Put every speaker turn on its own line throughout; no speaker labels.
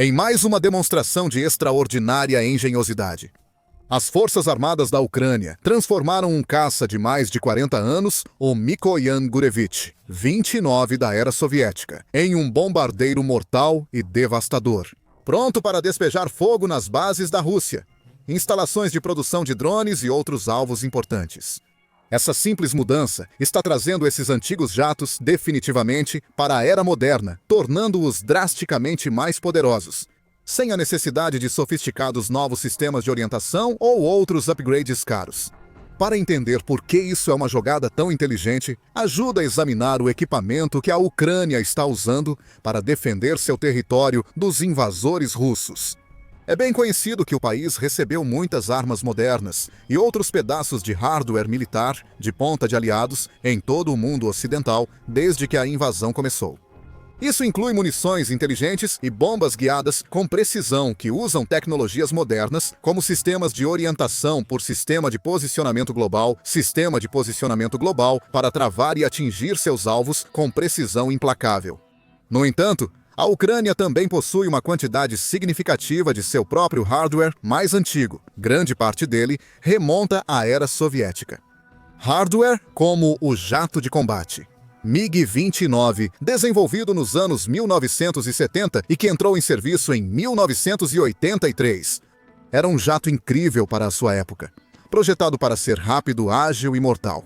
Em mais uma demonstração de extraordinária engenhosidade, as Forças Armadas da Ucrânia transformaram um caça de mais de 40 anos, o Mikoyan Gurevich, 29 da era soviética, em um bombardeiro mortal e devastador, pronto para despejar fogo nas bases da Rússia, instalações de produção de drones e outros alvos importantes. Essa simples mudança está trazendo esses antigos jatos definitivamente para a era moderna, tornando-os drasticamente mais poderosos, sem a necessidade de sofisticados novos sistemas de orientação ou outros upgrades caros. Para entender por que isso é uma jogada tão inteligente, ajuda a examinar o equipamento que a Ucrânia está usando para defender seu território dos invasores russos. É bem conhecido que o país recebeu muitas armas modernas e outros pedaços de hardware militar de ponta de aliados em todo o mundo ocidental desde que a invasão começou. Isso inclui munições inteligentes e bombas guiadas com precisão que usam tecnologias modernas como sistemas de orientação por sistema de posicionamento global para travar e atingir seus alvos com precisão implacável. No entanto, a Ucrânia também possui uma quantidade significativa de seu próprio hardware mais antigo. Grande parte dele remonta à era soviética. Hardware como o jato de combate MiG-29, desenvolvido nos anos 1970 e que entrou em serviço em 1983. Era um jato incrível para a sua época, projetado para ser rápido, ágil e mortal.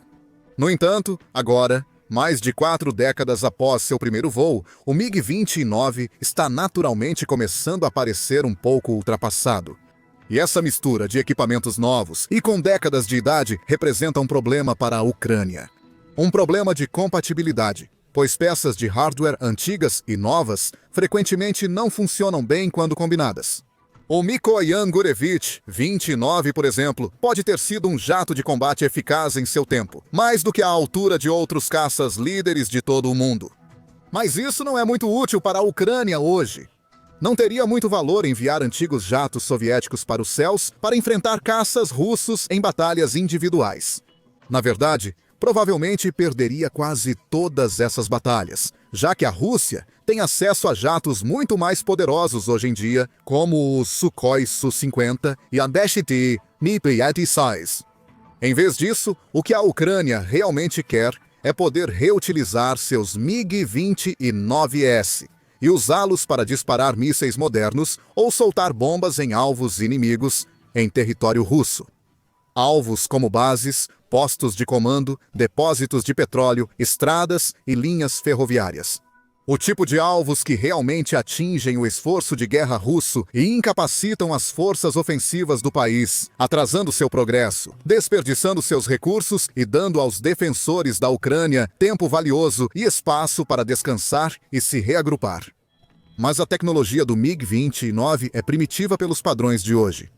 No entanto, agora, mais de 4 décadas após seu primeiro voo, o MiG-29 está naturalmente começando a parecer um pouco ultrapassado. E essa mistura de equipamentos novos e com décadas de idade representa um problema para a Ucrânia. Um problema de compatibilidade, pois peças de hardware antigas e novas frequentemente não funcionam bem quando combinadas. O Mikoyan Gurevich 29, por exemplo, pode ter sido um jato de combate eficaz em seu tempo, mais do que à altura de outros caças líderes de todo o mundo. Mas isso não é muito útil para a Ucrânia hoje. Não teria muito valor enviar antigos jatos soviéticos para os céus para enfrentar caças russos em batalhas individuais. Na verdade, provavelmente perderia quase todas essas batalhas, já que a Rússia tem acesso a jatos muito mais poderosos hoje em dia, como o Sukhoi Su-50 e a Bechtty Mi-26. Em vez disso, o que a Ucrânia realmente quer é poder reutilizar seus MiG-29S e usá-los para disparar mísseis modernos ou soltar bombas em alvos inimigos em território russo. Alvos como bases, postos de comando, depósitos de petróleo, estradas e linhas ferroviárias. O tipo de alvos que realmente atingem o esforço de guerra russo e incapacitam as forças ofensivas do país, atrasando seu progresso, desperdiçando seus recursos e dando aos defensores da Ucrânia tempo valioso e espaço para descansar e se reagrupar. Mas a tecnologia do MiG-29 é primitiva pelos padrões de hoje.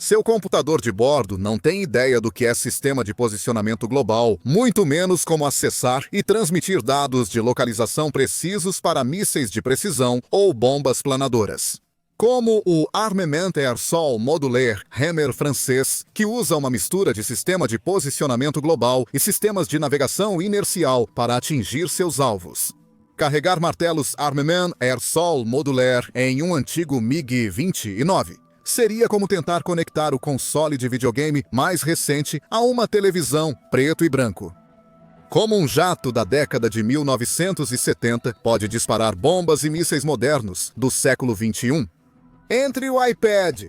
Seu computador de bordo não tem ideia do que é sistema de posicionamento global, muito menos como acessar e transmitir dados de localização precisos para mísseis de precisão ou bombas planadoras. Como o Armement Air Sol Modulaire Hammer francês, que usa uma mistura de sistema de posicionamento global e sistemas de navegação inercial para atingir seus alvos. Carregar martelos Armement Air Sol Modulaire em um antigo MiG-29 seria como tentar conectar o console de videogame mais recente a uma televisão preto e branco. Como um jato da década de 1970 pode disparar bombas e mísseis modernos do século XXI? Entre o iPad,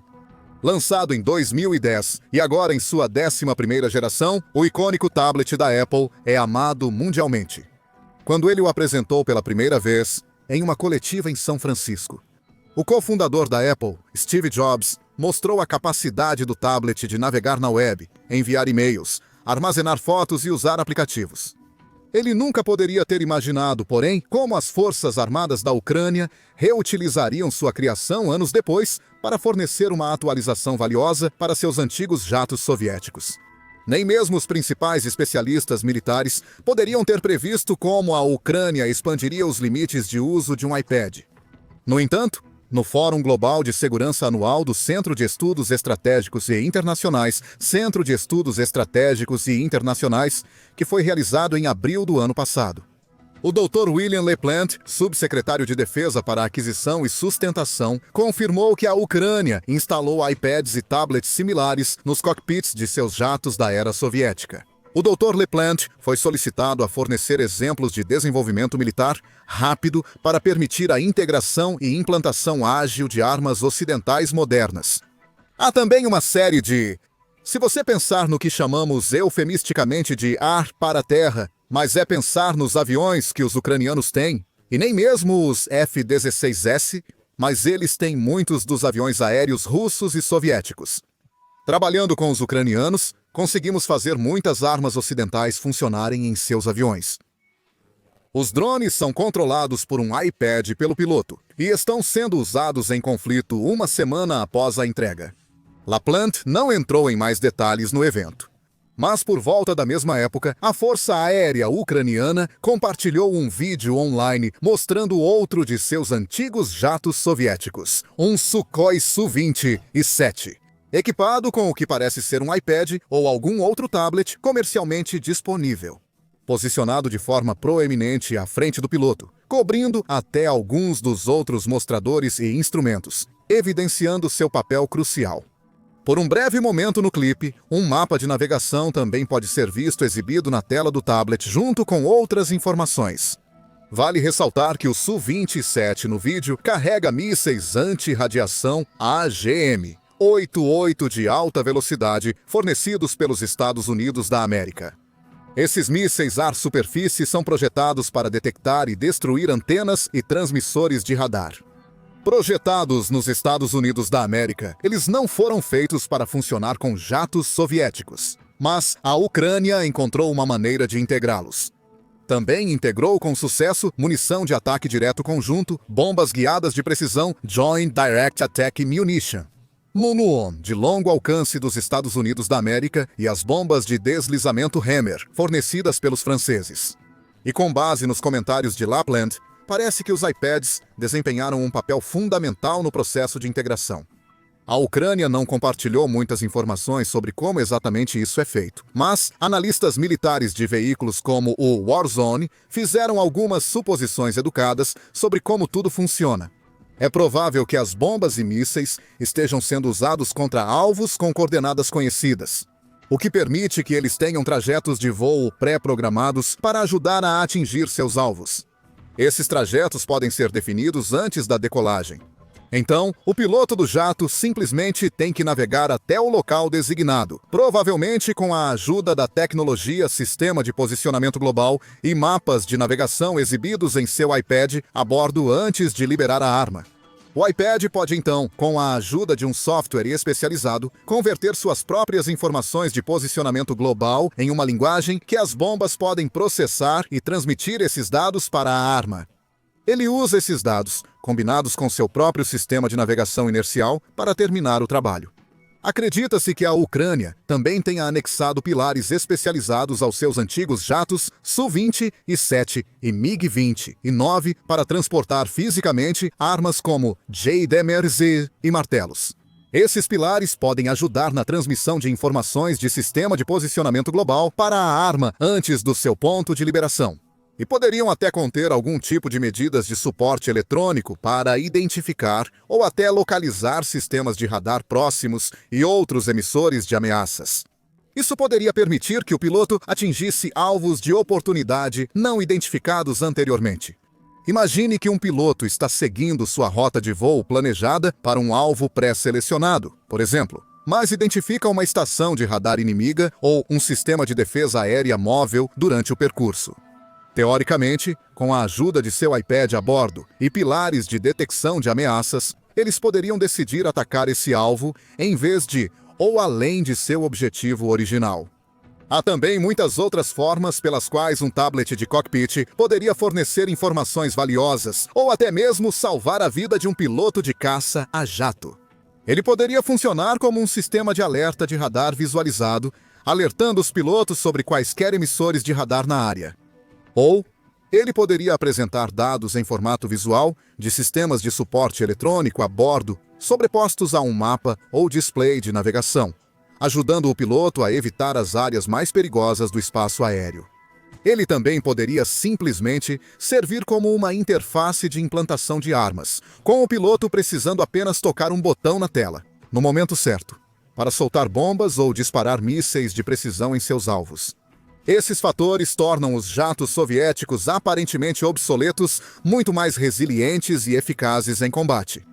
lançado em 2010, e agora em sua 11ª geração, o icônico tablet da Apple é amado mundialmente. Quando ele o apresentou pela primeira vez, em uma coletiva em São Francisco, o cofundador da Apple, Steve Jobs, mostrou a capacidade do tablet de navegar na web, enviar e-mails, armazenar fotos e usar aplicativos. Ele nunca poderia ter imaginado, porém, como as Forças Armadas da Ucrânia reutilizariam sua criação anos depois para fornecer uma atualização valiosa para seus antigos jatos soviéticos. Nem mesmo os principais especialistas militares poderiam ter previsto como a Ucrânia expandiria os limites de uso de um iPad. No entanto, no Fórum Global de Segurança Anual do Centro de Estudos Estratégicos e Internacionais, que foi realizado em abril do ano passado, O Dr. William LaPlante, subsecretário de Defesa para Aquisição e Sustentação, confirmou que a Ucrânia instalou iPads e tablets similares nos cockpits de seus jatos da era soviética. O Dr. LaPlante foi solicitado a fornecer exemplos de desenvolvimento militar rápido para permitir a integração e implantação ágil de armas ocidentais modernas. Há também uma série de... Se você pensar no que chamamos eufemisticamente de ar para terra, mas é pensar nos aviões que os ucranianos têm, e nem mesmo os F-16S, mas eles têm muitos dos aviões aéreos russos e soviéticos. Trabalhando com os ucranianos, conseguimos fazer muitas armas ocidentais funcionarem em seus aviões. Os drones são controlados por um iPad pelo piloto e estão sendo usados em conflito uma semana após a entrega. LaPlante não entrou em mais detalhes no evento. Mas por volta da mesma época, a Força Aérea Ucraniana compartilhou um vídeo online mostrando outro de seus antigos jatos soviéticos, um Sukhoi Su-27, equipado com o que parece ser um iPad ou algum outro tablet comercialmente disponível. Posicionado de forma proeminente à frente do piloto, cobrindo até alguns dos outros mostradores e instrumentos, evidenciando seu papel crucial. Por um breve momento no clipe, um mapa de navegação também pode ser visto exibido na tela do tablet junto com outras informações. Vale ressaltar que o Su-27 no vídeo carrega mísseis anti-radiação AGM-88 de alta velocidade fornecidos pelos Estados Unidos da América. Esses mísseis ar-superfície são projetados para detectar e destruir antenas e transmissores de radar. Projetados nos Estados Unidos da América, eles não foram feitos para funcionar com jatos soviéticos, mas a Ucrânia encontrou uma maneira de integrá-los. Também integrou com sucesso munição de ataque direto conjunto, bombas guiadas de precisão Joint Direct Attack Munition, MUON, de longo alcance dos Estados Unidos da América, e as bombas de deslizamento Hammer, fornecidas pelos franceses. E com base nos comentários de LaPlante, parece que os iPads desempenharam um papel fundamental no processo de integração. A Ucrânia não compartilhou muitas informações sobre como exatamente isso é feito, mas analistas militares de veículos como o Warzone fizeram algumas suposições educadas sobre como tudo funciona. É provável que as bombas e mísseis estejam sendo usados contra alvos com coordenadas conhecidas, o que permite que eles tenham trajetos de voo pré-programados para ajudar a atingir seus alvos. Esses trajetos podem ser definidos antes da decolagem. Então, o piloto do jato simplesmente tem que navegar até o local designado, provavelmente com a ajuda da tecnologia Sistema de Posicionamento Global e mapas de navegação exibidos em seu iPad a bordo antes de liberar a arma. O iPad pode então, com a ajuda de um software especializado, converter suas próprias informações de posicionamento global em uma linguagem que as bombas podem processar e transmitir esses dados para a arma. Ele usa esses dados, combinados com seu próprio sistema de navegação inercial, para terminar o trabalho. Acredita-se que a Ucrânia também tenha anexado pilares especializados aos seus antigos jatos Su-27 e MiG-29 para transportar fisicamente armas como JDAMers e martelos. Esses pilares podem ajudar na transmissão de informações de sistema de posicionamento global para a arma antes do seu ponto de liberação. E poderiam até conter algum tipo de medidas de suporte eletrônico para identificar ou até localizar sistemas de radar próximos e outros emissores de ameaças. Isso poderia permitir que o piloto atingisse alvos de oportunidade não identificados anteriormente. Imagine que um piloto está seguindo sua rota de voo planejada para um alvo pré-selecionado, por exemplo, mas identifica uma estação de radar inimiga ou um sistema de defesa aérea móvel durante o percurso. Teoricamente, com a ajuda de seu iPad a bordo e pilares de detecção de ameaças, eles poderiam decidir atacar esse alvo em vez de ou além de seu objetivo original. Há também muitas outras formas pelas quais um tablet de cockpit poderia fornecer informações valiosas ou até mesmo salvar a vida de um piloto de caça a jato. Ele poderia funcionar como um sistema de alerta de radar visualizado, alertando os pilotos sobre quaisquer emissores de radar na área. Ou ele poderia apresentar dados em formato visual de sistemas de suporte eletrônico a bordo, sobrepostos a um mapa ou display de navegação, ajudando o piloto a evitar as áreas mais perigosas do espaço aéreo. Ele também poderia simplesmente servir como uma interface de implantação de armas, com o piloto precisando apenas tocar um botão na tela, no momento certo, para soltar bombas ou disparar mísseis de precisão em seus alvos. Esses fatores tornam os jatos soviéticos aparentemente obsoletos muito mais resilientes e eficazes em combate.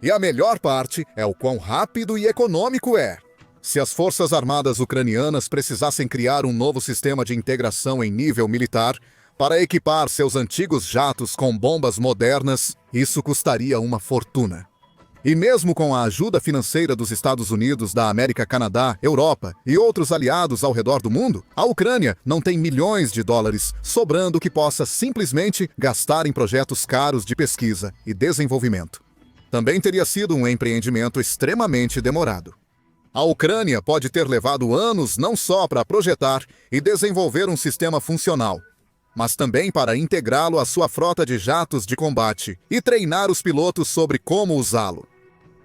E a melhor parte é o quão rápido e econômico é. Se as forças armadas ucranianas precisassem criar um novo sistema de integração em nível militar para equipar seus antigos jatos com bombas modernas, isso custaria uma fortuna. E mesmo com a ajuda financeira dos Estados Unidos, da América, Canadá, Europa e outros aliados ao redor do mundo, a Ucrânia não tem milhões de dólares sobrando que possa simplesmente gastar em projetos caros de pesquisa e desenvolvimento. Também teria sido um empreendimento extremamente demorado. A Ucrânia pode ter levado anos não só para projetar e desenvolver um sistema funcional, mas também para integrá-lo à sua frota de jatos de combate e treinar os pilotos sobre como usá-lo.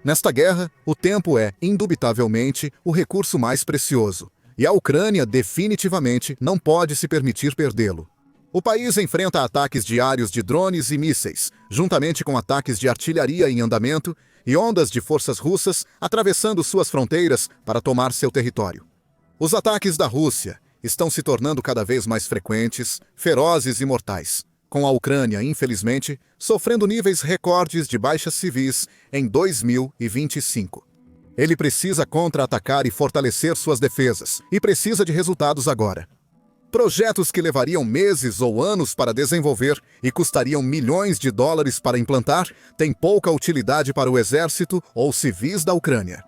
Nesta guerra, o tempo é, indubitavelmente, o recurso mais precioso, e a Ucrânia definitivamente não pode se permitir perdê-lo. O país enfrenta ataques diários de drones e mísseis, juntamente com ataques de artilharia em andamento e ondas de forças russas atravessando suas fronteiras para tomar seu território. Os ataques da Rússia estão se tornando cada vez mais frequentes, ferozes e mortais, com a Ucrânia, infelizmente, sofrendo níveis recordes de baixas civis em 2025. Ele precisa contra-atacar e fortalecer suas defesas, e precisa de resultados agora. Projetos que levariam meses ou anos para desenvolver e custariam milhões de dólares para implantar têm pouca utilidade para o exército ou civis da Ucrânia.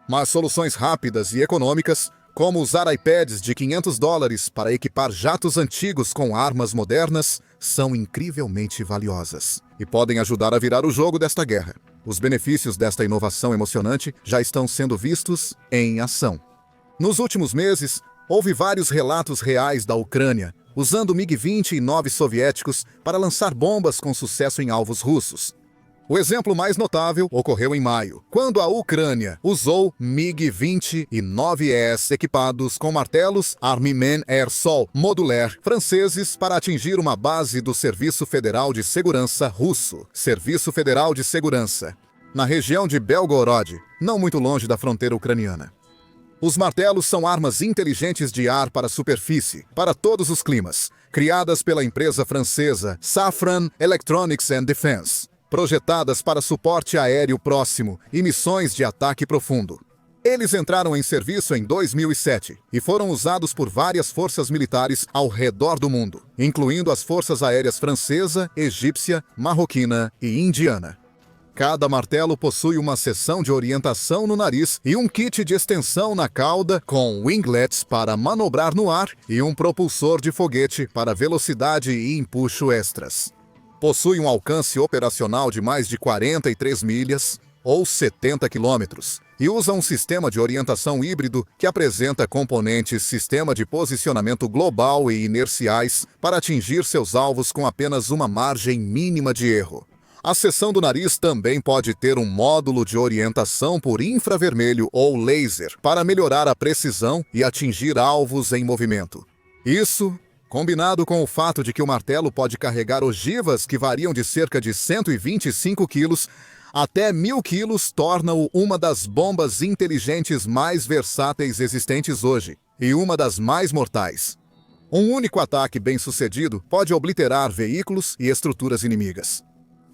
Mas soluções rápidas e econômicas, como usar iPads de $500 para equipar jatos antigos com armas modernas, são incrivelmente valiosas e podem ajudar a virar o jogo desta guerra. Os benefícios desta inovação emocionante já estão sendo vistos em ação. Nos últimos meses, houve vários relatos reais da Ucrânia usando MiG-29 soviéticos para lançar bombas com sucesso em alvos russos. O exemplo mais notável ocorreu em maio, quando a Ucrânia usou MiG-29Es equipados com martelos Armement Air Sol Modular franceses para atingir uma base do Serviço Federal de Segurança russo, Serviço Federal de Segurança, na região de Belgorod, não muito longe da fronteira ucraniana. Os martelos são armas inteligentes de ar para a superfície, para todos os climas, criadas pela empresa francesa Safran Electronics and Defense, projetadas para suporte aéreo próximo e missões de ataque profundo. Eles entraram em serviço em 2007 e foram usados por várias forças militares ao redor do mundo, incluindo as forças aéreas francesa, egípcia, marroquina e indiana. Cada martelo possui uma seção de orientação no nariz e um kit de extensão na cauda com winglets para manobrar no ar e um propulsor de foguete para velocidade e empuxo extras. Possui um alcance operacional de mais de 43 milhas, ou 70 quilômetros, e usa um sistema de orientação híbrido que apresenta componentes sistema de posicionamento global e inerciais para atingir seus alvos com apenas uma margem mínima de erro. A seção do nariz também pode ter um módulo de orientação por infravermelho ou laser para melhorar a precisão e atingir alvos em movimento. Isso, combinado com o fato de que o martelo pode carregar ogivas que variam de cerca de 125 quilos até 1.000 quilos, torna-o uma das bombas inteligentes mais versáteis existentes hoje e uma das mais mortais. Um único ataque bem-sucedido pode obliterar veículos e estruturas inimigas.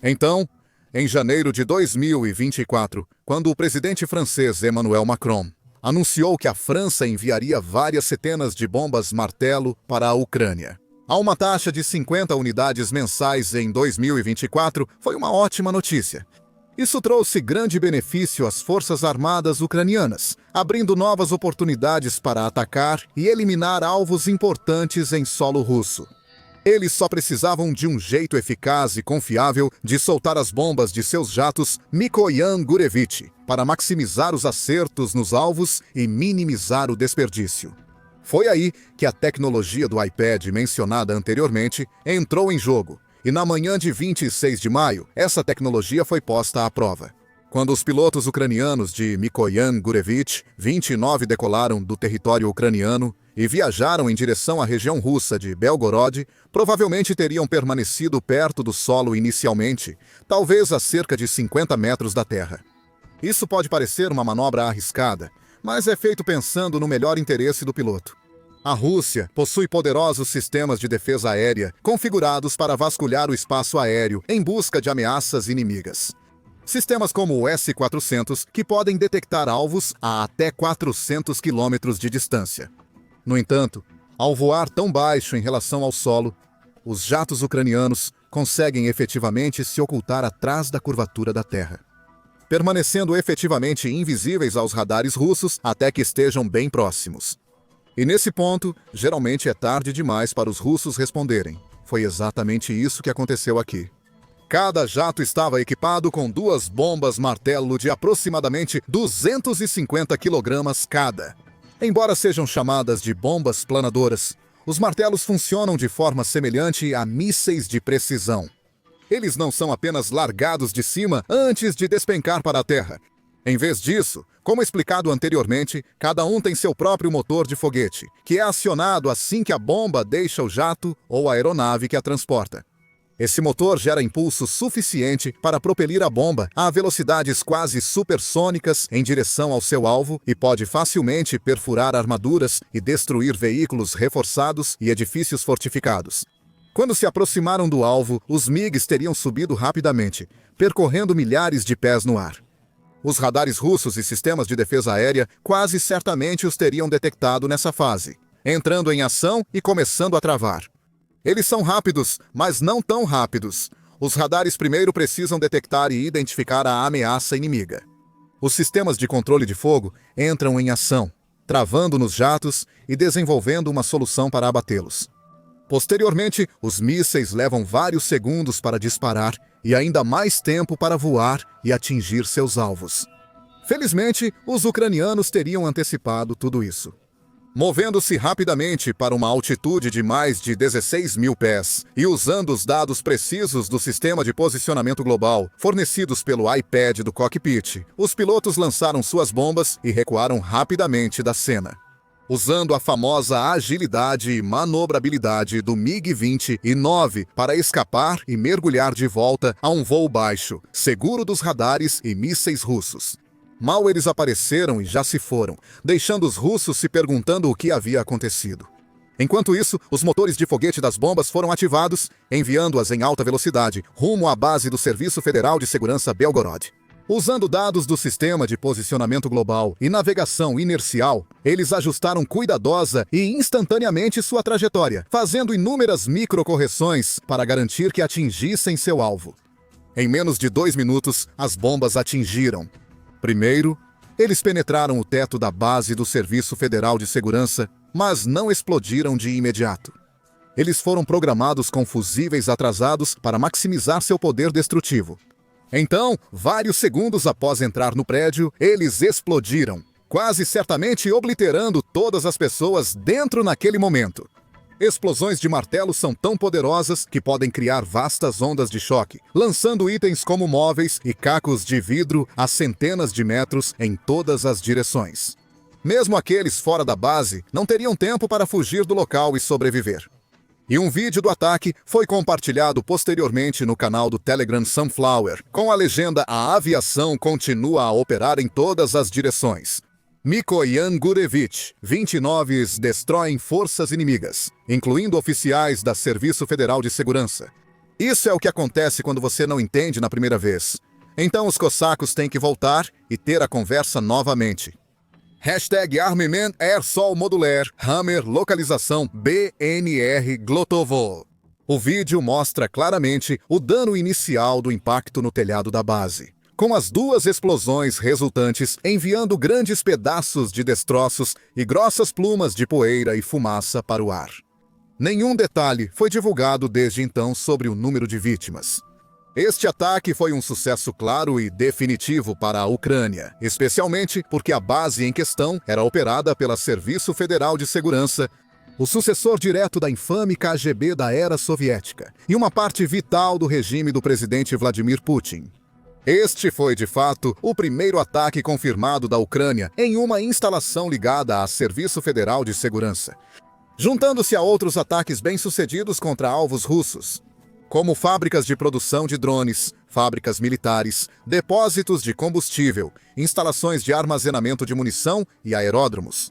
Então, em janeiro de 2024, quando o presidente francês Emmanuel Macron anunciou que a França enviaria várias centenas de bombas martelo para a Ucrânia, a uma taxa de 50 unidades mensais em 2024, foi uma ótima notícia. Isso trouxe grande benefício às forças armadas ucranianas, abrindo novas oportunidades para atacar e eliminar alvos importantes em solo russo. Eles só precisavam de um jeito eficaz e confiável de soltar as bombas de seus jatos Mikoyan Gurevich para maximizar os acertos nos alvos e minimizar o desperdício. Foi aí que a tecnologia do iPad mencionada anteriormente entrou em jogo, e na manhã de 26 de maio, essa tecnologia foi posta à prova. Quando os pilotos ucranianos de Mikoyan Gurevich 29 decolaram do território ucraniano e viajaram em direção à região russa de Belgorod, provavelmente teriam permanecido perto do solo inicialmente, talvez a cerca de 50 metros da terra. Isso pode parecer uma manobra arriscada, mas é feito pensando no melhor interesse do piloto. A Rússia possui poderosos sistemas de defesa aérea configurados para vasculhar o espaço aéreo em busca de ameaças inimigas. Sistemas como o S-400, que podem detectar alvos a até 400 quilômetros de distância. No entanto, ao voar tão baixo em relação ao solo, os jatos ucranianos conseguem efetivamente se ocultar atrás da curvatura da Terra, permanecendo efetivamente invisíveis aos radares russos até que estejam bem próximos. E nesse ponto, geralmente é tarde demais para os russos responderem. Foi exatamente isso que aconteceu aqui. Cada jato estava equipado com 2 bombas martelo de aproximadamente 250 kg cada. Embora sejam chamadas de bombas planadoras, os martelos funcionam de forma semelhante a mísseis de precisão. Eles não são apenas largados de cima antes de despencar para a terra. Em vez disso, como explicado anteriormente, cada um tem seu próprio motor de foguete, que é acionado assim que a bomba deixa o jato ou a aeronave que a transporta. Esse motor gera impulso suficiente para propelir a bomba a velocidades quase supersônicas em direção ao seu alvo e pode facilmente perfurar armaduras e destruir veículos reforçados e edifícios fortificados. Quando se aproximaram do alvo, os MiGs teriam subido rapidamente, percorrendo milhares de pés no ar. Os radares russos e sistemas de defesa aérea quase certamente os teriam detectado nessa fase, entrando em ação e começando a travar. Eles são rápidos, mas não tão rápidos. Os radares primeiro precisam detectar e identificar a ameaça inimiga. Os sistemas de controle de fogo entram em ação, travando nos jatos e desenvolvendo uma solução para abatê-los. Posteriormente, os mísseis levam vários segundos para disparar e ainda mais tempo para voar e atingir seus alvos. Felizmente, os ucranianos teriam antecipado tudo isso. Movendo-se rapidamente para uma altitude de mais de 16 mil pés e usando os dados precisos do sistema de posicionamento global fornecidos pelo iPad do cockpit, os pilotos lançaram suas bombas e recuaram rapidamente da cena. Usando a famosa agilidade e manobrabilidade do MiG-29 para escapar e mergulhar de volta a um voo baixo, seguro dos radares e mísseis russos. Mal eles apareceram e já se foram, deixando os russos se perguntando o que havia acontecido. Enquanto isso, os motores de foguete das bombas foram ativados, enviando-as em alta velocidade rumo à base do Serviço Federal de Segurança Belgorod. Usando dados do sistema de posicionamento global e navegação inercial, eles ajustaram cuidadosa e instantaneamente sua trajetória, fazendo inúmeras microcorreções para garantir que atingissem seu alvo. Em menos de 2 minutos, as bombas atingiram. Primeiro, eles penetraram o teto da base do Serviço Federal de Segurança, mas não explodiram de imediato. Eles foram programados com fusíveis atrasados para maximizar seu poder destrutivo. Então, vários segundos após entrar no prédio, eles explodiram, quase certamente obliterando todas as pessoas dentro naquele momento. Explosões de martelo são tão poderosas que podem criar vastas ondas de choque, lançando itens como móveis e cacos de vidro a centenas de metros em todas as direções. Mesmo aqueles fora da base não teriam tempo para fugir do local e sobreviver. E um vídeo do ataque foi compartilhado posteriormente no canal do Telegram Sunflower, com a legenda "A aviação continua a operar em todas as direções. Mikoyan Gurevich 29 destroem forças inimigas, incluindo oficiais da Serviço Federal de Segurança." Isso é o que acontece quando você não entende na primeira vez. Então os cossacos têm que voltar e ter a conversa novamente. #Armement Air-Sol Modular Hammer Localização BNR Glotovo. O vídeo mostra claramente o dano inicial do impacto no telhado da base, com as 2 explosões resultantes enviando grandes pedaços de destroços e grossas plumas de poeira e fumaça para o ar. Nenhum detalhe foi divulgado desde então sobre o número de vítimas. Este ataque foi um sucesso claro e definitivo para a Ucrânia, especialmente porque a base em questão era operada pelo Serviço Federal de Segurança, o sucessor direto da infame KGB da era soviética, e uma parte vital do regime do presidente Vladimir Putin. Este foi, de fato, o primeiro ataque confirmado da Ucrânia em uma instalação ligada a Serviço Federal de Segurança, juntando-se a outros ataques bem-sucedidos contra alvos russos, como fábricas de produção de drones, fábricas militares, depósitos de combustível, instalações de armazenamento de munição e aeródromos.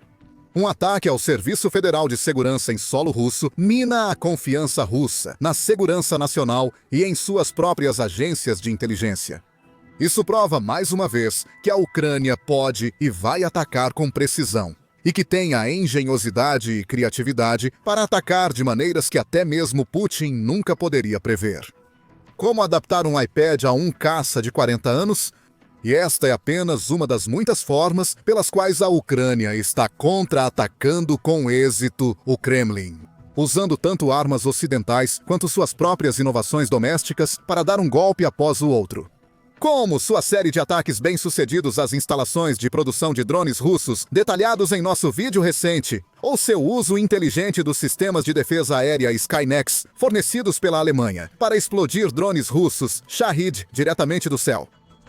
Um ataque ao Serviço Federal de Segurança em solo russo mina a confiança russa na segurança nacional e em suas próprias agências de inteligência. Isso prova mais uma vez que a Ucrânia pode e vai atacar com precisão, e que tem a engenhosidade e criatividade para atacar de maneiras que até mesmo Putin nunca poderia prever. Como adaptar um iPad a um caça de 40 anos? E esta é apenas uma das muitas formas pelas quais a Ucrânia está contra-atacando com êxito o Kremlin, usando tanto armas ocidentais quanto suas próprias inovações domésticas para dar um golpe após o outro. Como sua série de ataques bem-sucedidos às instalações de produção de drones russos, detalhados em nosso vídeo recente, ou seu uso inteligente dos sistemas de defesa aérea Skynex, fornecidos pela Alemanha, para explodir drones russos Shahid diretamente do céu.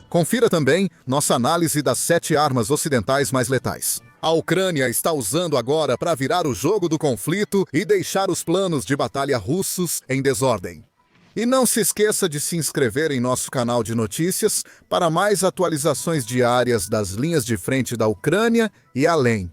Confira também nossa análise das 7 armas ocidentais mais letais. A Ucrânia está usando agora para virar o jogo do conflito e deixar os planos de batalha russos em desordem. E não se esqueça de se inscrever em nosso canal de notícias para mais atualizações diárias das linhas de frente da Ucrânia e além.